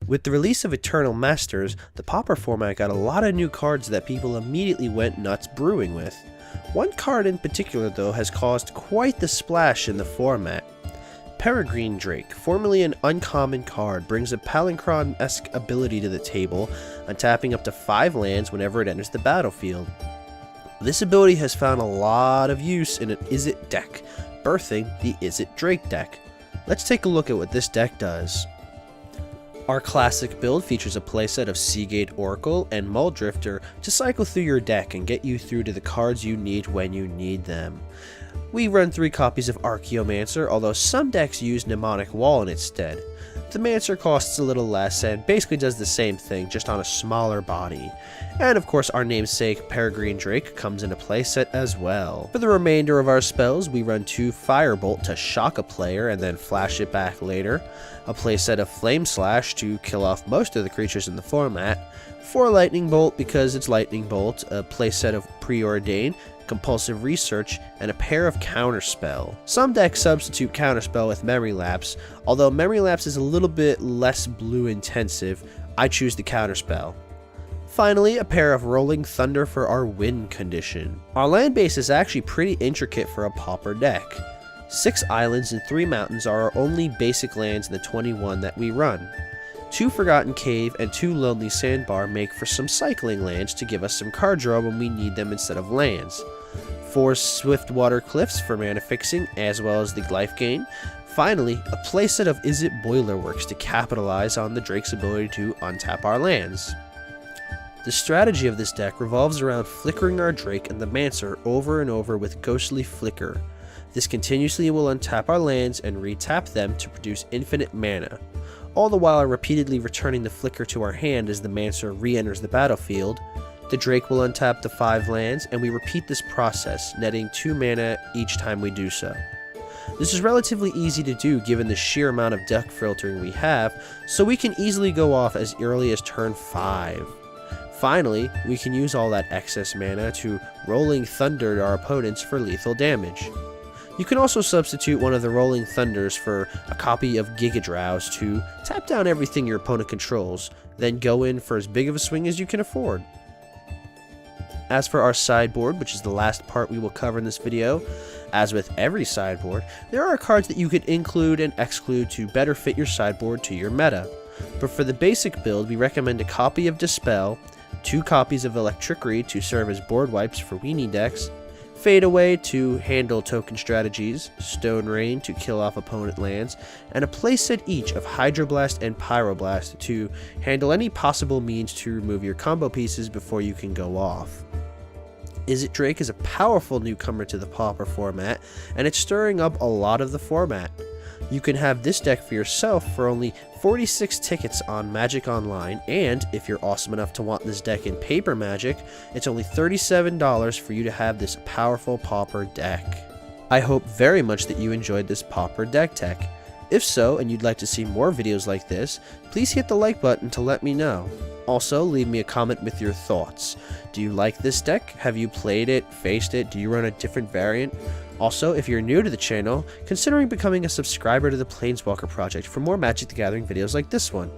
With the release of Eternal Masters, the Pauper format got a lot of new cards that people immediately went nuts brewing with. One card in particular though has caused quite the splash in the format. Peregrine Drake, formerly an uncommon card, brings a Palinchron-esque ability to the table, untapping up to 5 lands whenever it enters the battlefield. This ability has found a lot of use in an Izzet deck, birthing the Izzet Drake deck. Let's take a look at what this deck does. Our classic build features a playset of Seagate Oracle and Mulldrifter to cycle through your deck and get you through to the cards you need when you need them. We run 3 copies of Archaeomancer, although some decks use Mnemonic Wall in its stead. The Mancer costs a little less and basically does the same thing, just on a smaller body. And of course our namesake Peregrine Drake comes into playset as well. For the remainder of our spells, we run 2 Firebolt to shock a player and then flash it back later, a playset of Flame Slash to kill off most of the creatures in the format, 4 Lightning Bolt because it's Lightning Bolt, a playset of Preordain, Compulsive Research, and a pair of Counterspell. Some decks substitute Counterspell with Memory Lapse, although Memory Lapse is a little bit less blue intensive. I choose the Counterspell. Finally, a pair of Rolling Thunder for our win condition. Our land base is actually pretty intricate for a Pauper deck. 6 islands and 3 mountains are our only basic lands in the 21 that we run. 2 Forgotten Cave and 2 Lonely Sandbar make for some cycling lands to give us some card draw when we need them instead of lands. 4 Swiftwater Cliffs for mana fixing, as well as the life gain. Finally, a playset of Izzet Boilerworks to capitalize on the Drake's ability to untap our lands. The strategy of this deck revolves around flickering our Drake and the Mancer over and over with Ghostly Flicker. This continuously will untap our lands and retap them to produce infinite mana, all the while repeatedly returning the flicker to our hand as the Mancer re-enters the battlefield. The Drake will untap the 5 lands, and we repeat this process, netting 2 mana each time we do so. This is relatively easy to do given the sheer amount of deck filtering we have, so we can easily go off as early as turn 5. Finally, we can use all that excess mana to Rolling Thunder our opponents for lethal damage. You can also substitute one of the Rolling Thunders for a copy of Gigadrowse to tap down everything your opponent controls, then go in for as big of a swing as you can afford. As for our sideboard, which is the last part we will cover in this video, as with every sideboard, there are cards that you could include and exclude to better fit your sideboard to your meta. But for the basic build, we recommend a copy of Dispel, 2 copies of Electrickery to serve as board wipes for weenie decks, Fade Away to handle token strategies, Stone Rain to kill off opponent lands, and a playset each of Hydroblast and Pyroblast to handle any possible means to remove your combo pieces before you can go off. Izzet Drake is a powerful newcomer to the Pauper format, and it's stirring up a lot of the format. You can have this deck for yourself for only 46 tickets on Magic Online, and if you're awesome enough to want this deck in paper Magic, it's only $37 for you to have this powerful Pauper deck. I hope very much that you enjoyed this Pauper deck tech. If so, and you'd like to see more videos like this, please hit the like button to let me know. Also, leave me a comment with your thoughts. Do you like this deck? Have you played it, faced it? Do you run a different variant? Also, if you're new to the channel, considering becoming a subscriber to the Planeswalker project for more Magic the Gathering videos like this one.